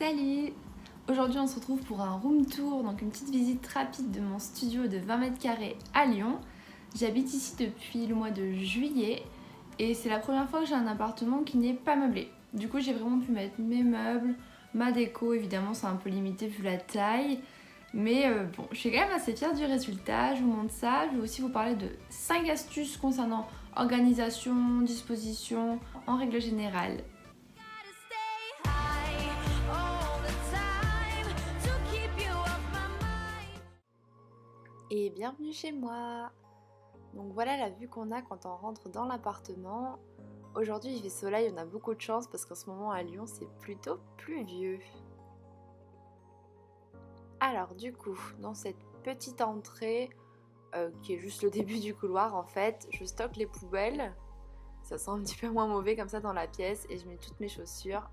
Salut! Aujourd'hui on se retrouve pour un room tour, donc une petite visite rapide de mon studio de 20 mètres carrés à Lyon. J'habite ici depuis le mois de juillet et c'est la première fois que j'ai un appartement qui n'est pas meublé. Du coup j'ai vraiment pu mettre mes meubles, ma déco, évidemment c'est un peu limité vu la taille. Mais bon, je suis quand même assez fière du résultat, je vous montre ça. Je vais aussi vous parler de 5 astuces concernant organisation, disposition, en règle générale. Et bienvenue chez moi. Donc voilà la vue qu'on a quand on rentre dans l'appartement. Aujourd'hui il fait soleil, on a beaucoup de chance parce qu'en ce moment à Lyon c'est plutôt pluvieux. Alors du coup, dans cette petite entrée, qui est juste le début du couloir en fait, je stocke les poubelles. Ça sent un petit peu moins mauvais comme ça dans la pièce et je mets toutes mes chaussures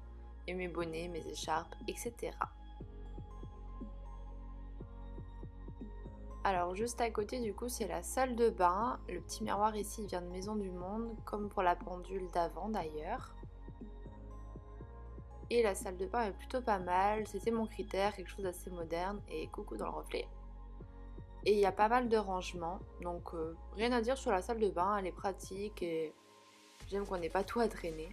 et mes bonnets, mes écharpes, etc. Alors juste à côté du coup c'est la salle de bain. Le petit miroir ici il vient de Maison du Monde, comme pour la pendule d'avant d'ailleurs. Et la salle de bain est plutôt pas mal, c'était mon critère, quelque chose d'assez moderne et coucou dans le reflet. Et il y a pas mal de rangements, donc rien à dire sur la salle de bain, elle est pratique et j'aime qu'on n'ait pas tout à traîner.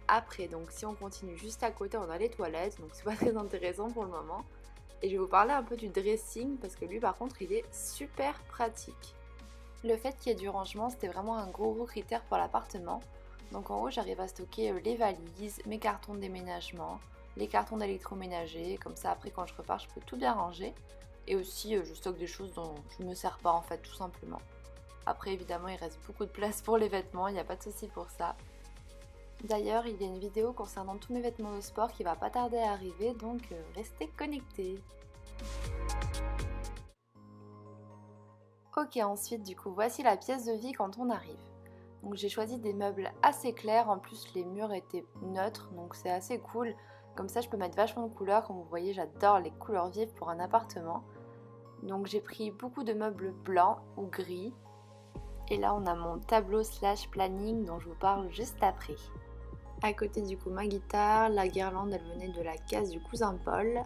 Après donc si on continue juste à côté on a les toilettes, donc c'est pas très intéressant pour le moment. Et je vais vous parler un peu du dressing parce que lui par contre il est super pratique. Le fait qu'il y ait du rangement c'était vraiment un gros critère pour l'appartement. Donc en haut j'arrive à stocker les valises, mes cartons de déménagement, les cartons d'électroménager, comme ça après quand je repars je peux tout bien ranger. Et aussi je stocke des choses dont je ne me sers pas en fait tout simplement. Après évidemment il reste beaucoup de place pour les vêtements, il n'y a pas de souci pour ça. D'ailleurs, il y a une vidéo concernant tous mes vêtements de sport qui va pas tarder à arriver, donc restez connectés. Ok, ensuite du coup, voici la pièce de vie quand on arrive. Donc j'ai choisi des meubles assez clairs, en plus les murs étaient neutres, donc c'est assez cool. Comme ça je peux mettre vachement de couleurs, comme vous voyez j'adore les couleurs vives pour un appartement. Donc j'ai pris beaucoup de meubles blancs ou gris. Et là on a mon tableau slash planning dont je vous parle juste après. À côté du coup ma guitare, la guirlande elle venait de la case du cousin Paul.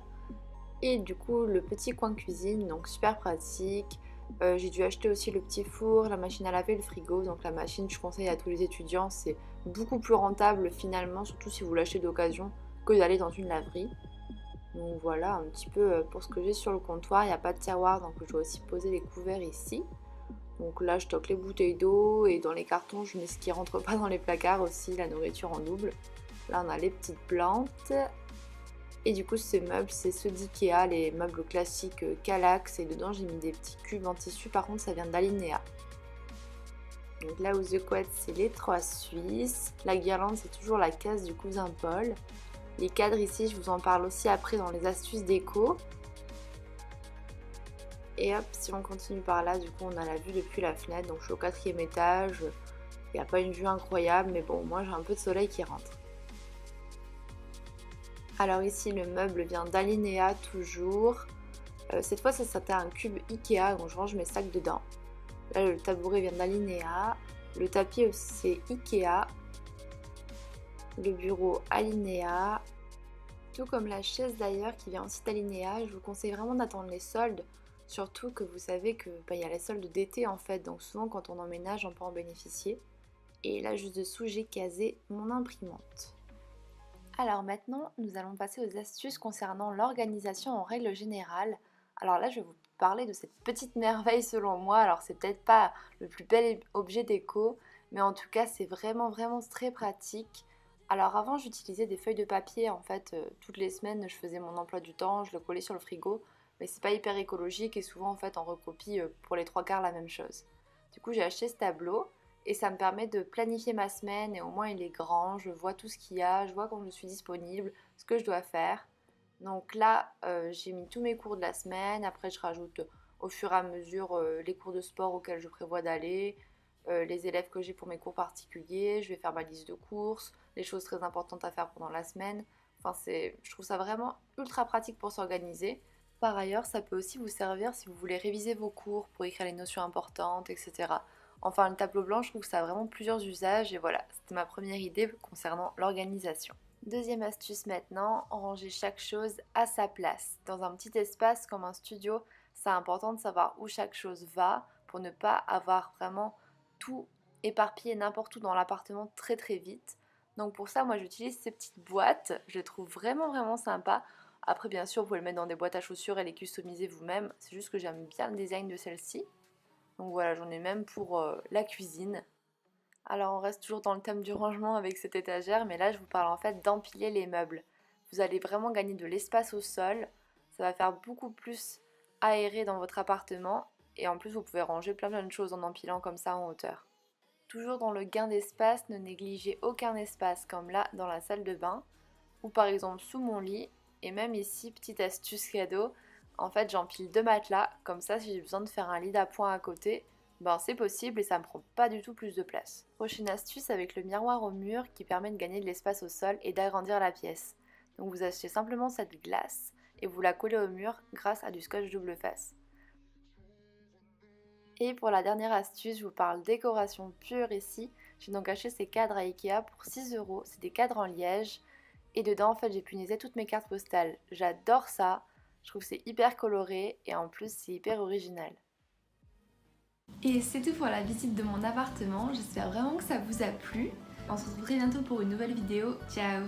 Et du coup le petit coin cuisine, donc super pratique. J'ai dû acheter aussi le petit four, la machine à laver, le frigo. Donc la machine je conseille à tous les étudiants, c'est beaucoup plus rentable finalement, surtout si vous l'achetez d'occasion, que d'aller dans une laverie. Donc voilà un petit peu pour ce que j'ai sur le comptoir, il n'y a pas de tiroir donc je dois aussi poser les couverts ici. Donc là je stocke les bouteilles d'eau et dans les cartons je mets ce qui rentre pas dans les placards aussi, la nourriture en double. Là on a les petites plantes. Et du coup ces meubles c'est ceux d'Ikea, les meubles classiques Kallax et dedans j'ai mis des petits cubes en tissu, par contre ça vient d'Alinea. Donc là aux The Couettes c'est les 3 Suisses, la guirlande c'est toujours la case du cousin Paul. Les cadres ici je vous en parle aussi après dans les astuces déco. Et hop, si on continue par là, du coup on a la vue depuis la fenêtre, donc je suis au 4e étage, il n'y a pas une vue incroyable, mais bon, moi j'ai un peu de soleil qui rentre. Alors ici le meuble vient d'Alinea toujours, cette fois c'était un cube Ikea, donc je range mes sacs dedans. Là le tabouret vient d'Alinea, le tapis aussi c'est Ikea, le bureau Alinea, tout comme la chaise d'ailleurs qui vient aussi d'Alinea. Je vous conseille vraiment d'attendre les soldes. Surtout que vous savez que y a les soldes d'été en fait, donc souvent quand on emménage on peut en bénéficier. Et là juste dessous j'ai casé mon imprimante. Alors maintenant nous allons passer aux astuces concernant l'organisation en règle générale. Alors là je vais vous parler de cette petite merveille selon moi. Alors c'est peut-être pas le plus bel objet déco, mais en tout cas c'est vraiment très pratique. Alors avant j'utilisais des feuilles de papier en fait, toutes les semaines je faisais mon emploi du temps, je le collais sur le frigo. Mais c'est pas hyper écologique et souvent en fait on recopie pour les 3 quarts la même chose. Du coup j'ai acheté ce tableau et ça me permet de planifier ma semaine et au moins il est grand, je vois tout ce qu'il y a, je vois quand je suis disponible, ce que je dois faire. Donc là j'ai mis tous mes cours de la semaine, après je rajoute au fur et à mesure les cours de sport auxquels je prévois d'aller, les élèves que j'ai pour mes cours particuliers, je vais faire ma liste de courses, les choses très importantes à faire pendant la semaine. Enfin je trouve ça vraiment ultra pratique pour s'organiser. Par ailleurs, ça peut aussi vous servir si vous voulez réviser vos cours pour écrire les notions importantes, etc. Enfin, le tableau blanc, je trouve que ça a vraiment plusieurs usages et voilà, c'était ma première idée concernant l'organisation. Deuxième astuce maintenant, ranger chaque chose à sa place. Dans un petit espace comme un studio, c'est important de savoir où chaque chose va pour ne pas avoir vraiment tout éparpillé n'importe où dans l'appartement très très vite. Donc pour ça, moi j'utilise ces petites boîtes, je les trouve vraiment sympa. Après bien sûr, vous pouvez le mettre dans des boîtes à chaussures et les customiser vous-même. C'est juste que j'aime bien le design de celle-ci. Donc voilà, j'en ai même pour la cuisine. Alors on reste toujours dans le thème du rangement avec cette étagère, mais là je vous parle en fait d'empiler les meubles. Vous allez vraiment gagner de l'espace au sol, ça va faire beaucoup plus aéré dans votre appartement et en plus vous pouvez ranger plein de choses en empilant comme ça en hauteur. Toujours dans le gain d'espace, ne négligez aucun espace comme là dans la salle de bain ou par exemple sous mon lit et même ici, petite astuce cadeau, en fait j'empile deux matelas, comme ça si j'ai besoin de faire un lit d'appoint à côté, ben c'est possible et ça me prend pas du tout plus de place. Prochaine astuce avec le miroir au mur qui permet de gagner de l'espace au sol et d'agrandir la pièce. Donc vous achetez simplement cette glace et vous la collez au mur grâce à du scotch double face. Et pour la dernière astuce, je vous parle décoration pure ici. J'ai donc acheté ces cadres à Ikea pour 6 €. C'est des cadres en liège. Et dedans, en fait, j'ai punaisé toutes mes cartes postales. J'adore ça. Je trouve que c'est hyper coloré et en plus, c'est hyper original. Et c'est tout pour la visite de mon appartement. J'espère vraiment que ça vous a plu. On se retrouve très bientôt pour une nouvelle vidéo. Ciao!